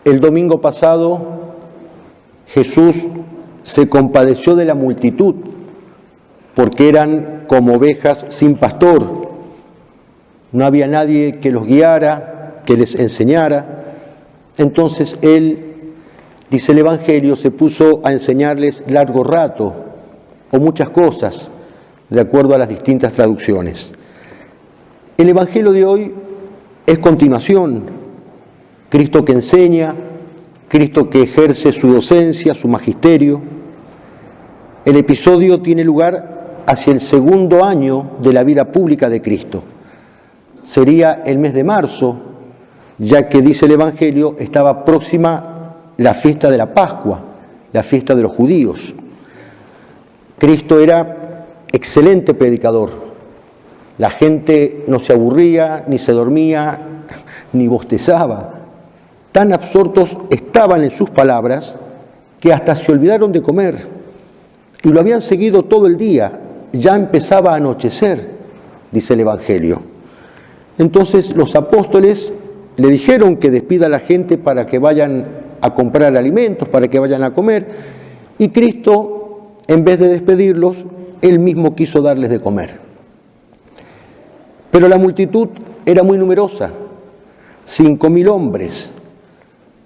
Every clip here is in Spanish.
El domingo pasado Jesús se compadeció de la multitud porque eran como ovejas sin pastor. No había nadie que los guiara, que les enseñara. Entonces Él, dice el Evangelio, se puso a enseñarles largo rato o muchas cosas, de acuerdo a las distintas traducciones. El Evangelio de hoy es continuación. Cristo que enseña, Cristo que ejerce su docencia, su magisterio. El episodio tiene lugar hacia el segundo año de la vida pública de Cristo. Sería el mes de marzo, ya que, dice el Evangelio, estaba próxima la fiesta de la Pascua, la fiesta de los judíos. Cristo era excelente predicador. La gente no se aburría, ni se dormía, ni bostezaba. Tan absortos estaban en sus palabras que hasta se olvidaron de comer y lo habían seguido todo el día. Ya empezaba a anochecer, dice el Evangelio. Entonces los apóstoles le dijeron que despida a la gente para que vayan a comprar alimentos, para que vayan a comer, y Cristo, en vez de despedirlos, Él mismo quiso darles de comer. Pero la multitud era muy numerosa, 5.000 hombres,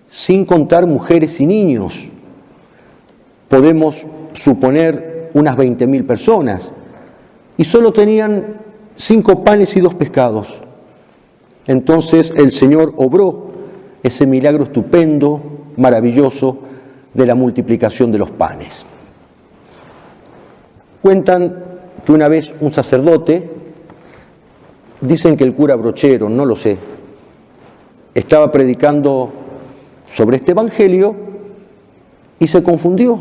sin contar mujeres y niños. Podemos suponer unas 20.000 personas, y solo tenían 5 panes y 2 pescados. Entonces el Señor obró ese milagro estupendo, maravilloso, de la multiplicación de los panes. Cuentan que una vez un sacerdote, dicen que el cura Brochero, no lo sé, estaba predicando sobre este evangelio y se confundió.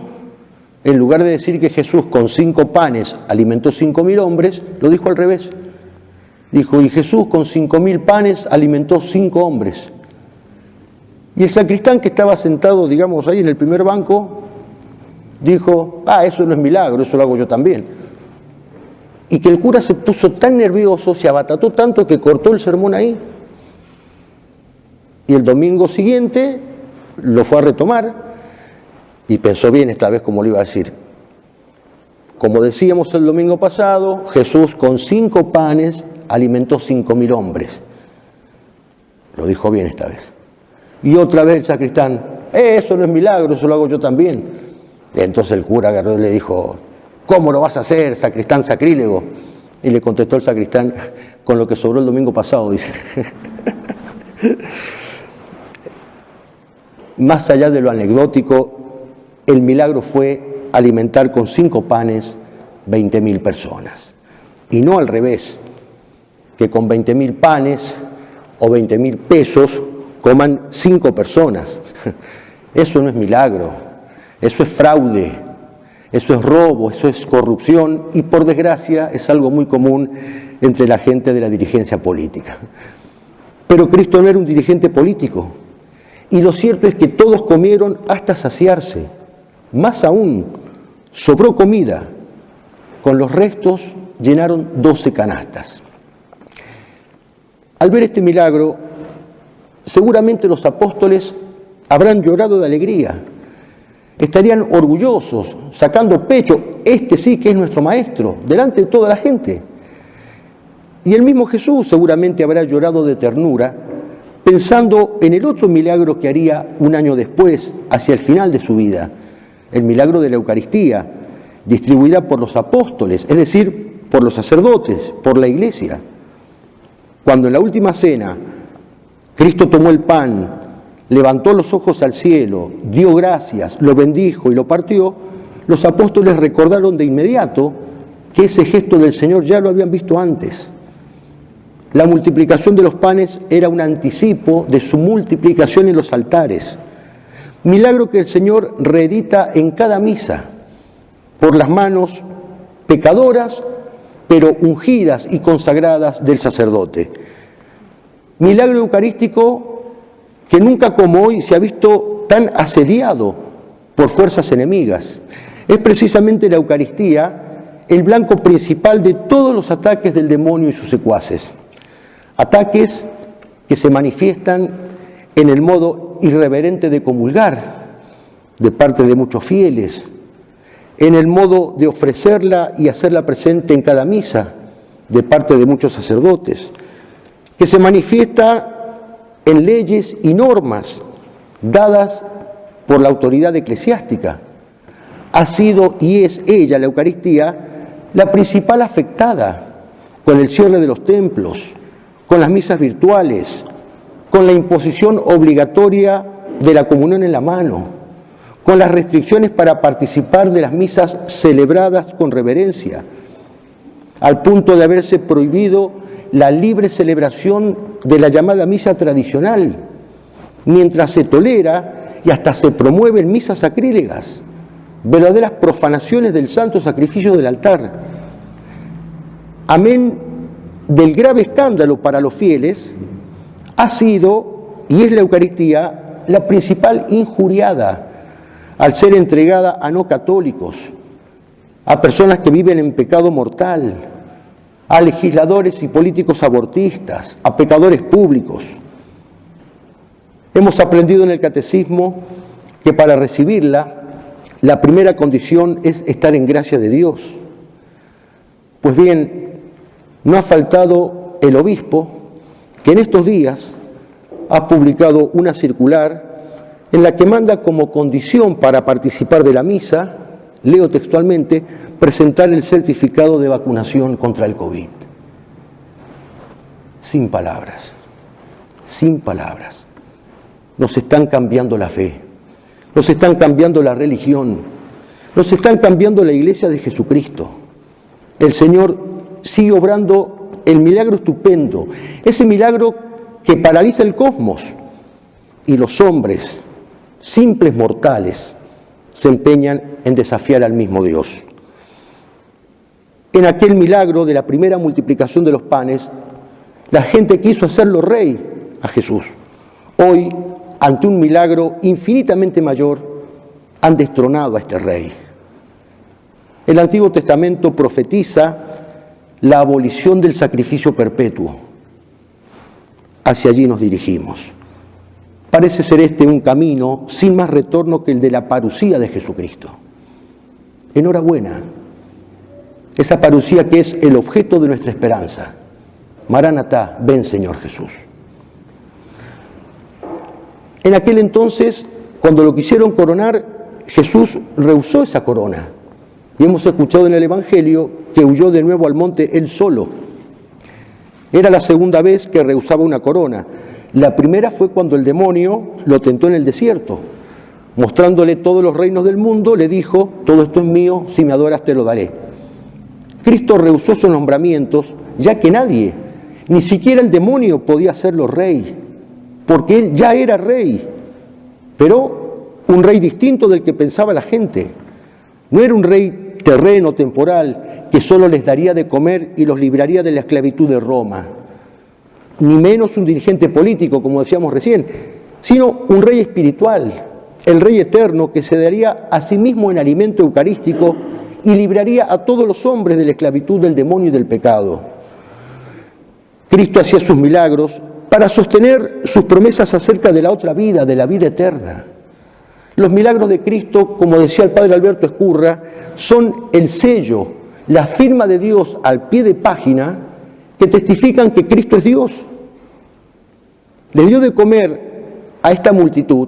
En lugar de decir que Jesús con 5 panes alimentó 5.000 hombres, lo dijo al revés. Dijo, y Jesús con 5.000 panes alimentó 5 hombres. Y el sacristán que estaba sentado, digamos, ahí en el primer banco, dijo, eso no es milagro, eso lo hago yo también. Y que el cura se puso tan nervioso, se abatató tanto que cortó el sermón ahí. Y el domingo siguiente lo fue a retomar y pensó bien esta vez cómo lo iba a decir. Como decíamos el domingo pasado, Jesús con 5 panes alimentó 5.000 hombres. Lo dijo bien esta vez. Y otra vez el sacristán, eso no es milagro, eso lo hago yo también. Y entonces el cura agarró y le dijo, ¿cómo lo vas a hacer, sacristán sacrílego? Y le contestó el sacristán, con lo que sobró el domingo pasado, dice. Más allá de lo anecdótico, el milagro fue alimentar con 5 panes 20.000 personas. Y no al revés, que con 20.000 panes o 20.000 pesos coman 5 personas. Eso no es milagro, eso es fraude, eso es robo, eso es corrupción y por desgracia es algo muy común entre la gente de la dirigencia política. Pero Cristo no era un dirigente político y lo cierto es que todos comieron hasta saciarse. Más aún, sobró comida, con los restos llenaron 12 canastas. Al ver este milagro, seguramente los apóstoles habrán llorado de alegría, estarían orgullosos, sacando pecho, este sí que es nuestro maestro, delante de toda la gente. Y el mismo Jesús seguramente habrá llorado de ternura, pensando en el otro milagro que haría un año después, hacia el final de su vida, el milagro de la Eucaristía, distribuida por los apóstoles, es decir, por los sacerdotes, por la Iglesia. Cuando en la última cena Cristo tomó el pan, levantó los ojos al cielo, dio gracias, lo bendijo y lo partió, los apóstoles recordaron de inmediato que ese gesto del Señor ya lo habían visto antes. La multiplicación de los panes era un anticipo de su multiplicación en los altares. Milagro que el Señor reedita en cada misa, por las manos pecadoras, pero ungidas y consagradas del sacerdote. Milagro eucarístico que nunca como hoy se ha visto tan asediado por fuerzas enemigas. Es precisamente la Eucaristía el blanco principal de todos los ataques del demonio y sus secuaces. Ataques que se manifiestan en el modo modo irreverente de comulgar de parte de muchos fieles, en el modo de ofrecerla y hacerla presente en cada misa de parte de muchos sacerdotes, que se manifiesta en leyes y normas dadas por la autoridad eclesiástica. Ha sido y es ella, la Eucaristía, la principal afectada con el cierre de los templos, con las misas virtuales, con la imposición obligatoria de la comunión en la mano, con las restricciones para participar de las misas celebradas con reverencia, al punto de haberse prohibido la libre celebración de la llamada misa tradicional, mientras se tolera y hasta se promueven misas sacrílegas, verdaderas profanaciones del santo sacrificio del altar. Amén del grave escándalo para los fieles, ha sido y es la Eucaristía la principal injuriada al ser entregada a no católicos, a personas que viven en pecado mortal, a legisladores y políticos abortistas, a pecadores públicos. Hemos aprendido en el catecismo que para recibirla, la primera condición es estar en gracia de Dios. Pues bien, no ha faltado el obispo que en estos días ha publicado una circular en la que manda como condición para participar de la misa, leo textualmente, presentar el certificado de vacunación contra el COVID. Sin palabras, sin palabras. Nos están cambiando la fe, nos están cambiando la religión, nos están cambiando la Iglesia de Jesucristo. El Señor sigue obrando el milagro estupendo, ese milagro que paraliza el cosmos, y los hombres, simples mortales, se empeñan en desafiar al mismo Dios. En aquel milagro de la primera multiplicación de los panes, la gente quiso hacerlo rey a Jesús. Hoy, ante un milagro infinitamente mayor, han destronado a este rey. El Antiguo Testamento profetiza la abolición del sacrificio perpetuo. Hacia allí nos dirigimos. Parece ser este un camino sin más retorno que el de la parusía de Jesucristo. Enhorabuena, esa parusía que es el objeto de nuestra esperanza. Maranatá, ven Señor Jesús. En aquel entonces, cuando lo quisieron coronar, Jesús rehusó esa corona. Y hemos escuchado en el Evangelio que huyó de nuevo al monte él solo. Era la segunda vez que rehusaba una corona. La primera fue cuando el demonio lo tentó en el desierto. Mostrándole todos los reinos del mundo, le dijo, todo esto es mío, si me adoras te lo daré. Cristo rehusó esos nombramientos, ya que nadie, ni siquiera el demonio podía hacerlo rey, porque él ya era rey, pero un rey distinto del que pensaba la gente. No era un rey terreno, temporal, que solo les daría de comer y los libraría de la esclavitud de Roma, ni menos un dirigente político, como decíamos recién, sino un rey espiritual, el rey eterno que se daría a sí mismo en alimento eucarístico y libraría a todos los hombres de la esclavitud del demonio y del pecado. Cristo hacía sus milagros para sostener sus promesas acerca de la otra vida, de la vida eterna. Los milagros de Cristo, como decía el padre Alberto Escurra, son el sello, la firma de Dios al pie de página que testifican que Cristo es Dios. Le dio de comer a esta multitud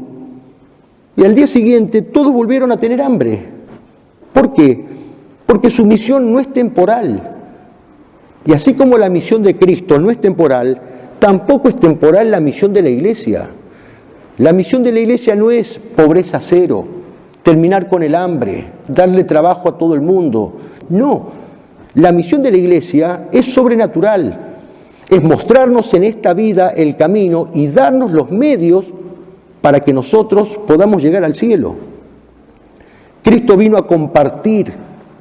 y al día siguiente todos volvieron a tener hambre. ¿Por qué? Porque su misión no es temporal. Y así como la misión de Cristo no es temporal, tampoco es temporal la misión de la Iglesia. La misión de la Iglesia no es pobreza cero, terminar con el hambre, darle trabajo a todo el mundo. No, la misión de la Iglesia es sobrenatural, es mostrarnos en esta vida el camino y darnos los medios para que nosotros podamos llegar al cielo. Cristo vino a compartir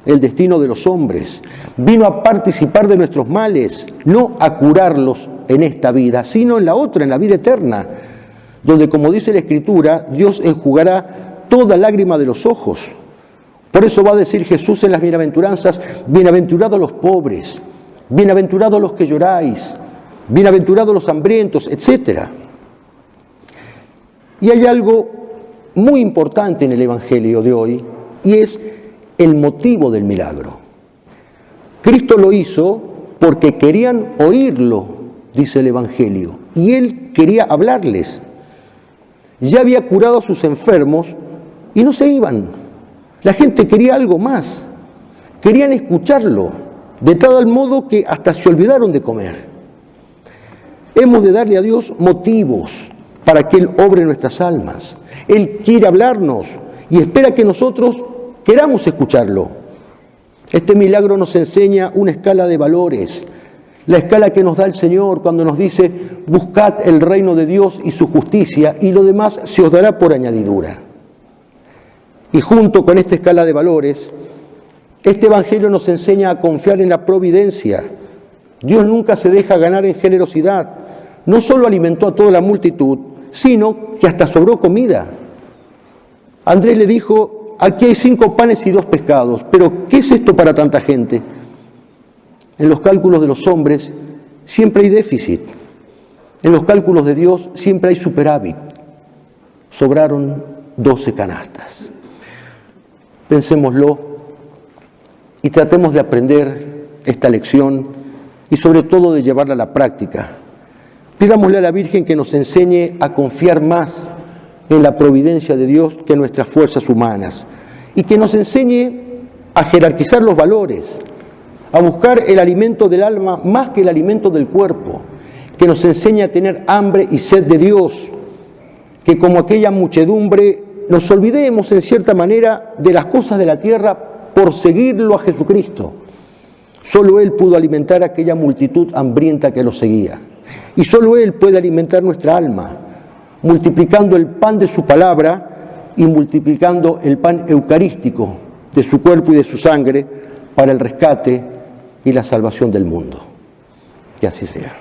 el destino de los hombres, vino a participar de nuestros males, no a curarlos en esta vida, sino en la otra, en la vida eterna, donde, como dice la Escritura, Dios enjugará toda lágrima de los ojos. Por eso va a decir Jesús en las bienaventuranzas, bienaventurados los pobres, bienaventurados los que lloráis, bienaventurados los hambrientos, etc. Y hay algo muy importante en el Evangelio de hoy, y es el motivo del milagro. Cristo lo hizo porque querían oírlo, dice el Evangelio, y Él quería hablarles. Ya había curado a sus enfermos y no se iban. La gente quería algo más, querían escucharlo, de tal modo que hasta se olvidaron de comer. Hemos de darle a Dios motivos para que Él obre nuestras almas. Él quiere hablarnos y espera que nosotros queramos escucharlo. Este milagro nos enseña una escala de valores, la escala que nos da el Señor cuando nos dice: buscad el reino de Dios y su justicia, y lo demás se os dará por añadidura. Y junto con esta escala de valores, este Evangelio nos enseña a confiar en la providencia. Dios nunca se deja ganar en generosidad. No solo alimentó a toda la multitud, sino que hasta sobró comida. Andrés le dijo: aquí hay 5 panes y 2 pescados, pero ¿qué es esto para tanta gente? En los cálculos de los hombres siempre hay déficit. En los cálculos de Dios siempre hay superávit. Sobraron 12 canastas. Pensémoslo y tratemos de aprender esta lección y sobre todo de llevarla a la práctica. Pidámosle a la Virgen que nos enseñe a confiar más en la providencia de Dios que en nuestras fuerzas humanas, y que nos enseñe a jerarquizar los valores, a buscar el alimento del alma más que el alimento del cuerpo, que nos enseñe a tener hambre y sed de Dios, que como aquella muchedumbre nos olvidemos en cierta manera de las cosas de la tierra por seguirlo a Jesucristo. Solo Él pudo alimentar a aquella multitud hambrienta que lo seguía, y solo Él puede alimentar nuestra alma, multiplicando el pan de su palabra y multiplicando el pan eucarístico de su cuerpo y de su sangre para el rescate y la salvación del mundo. Que así sea.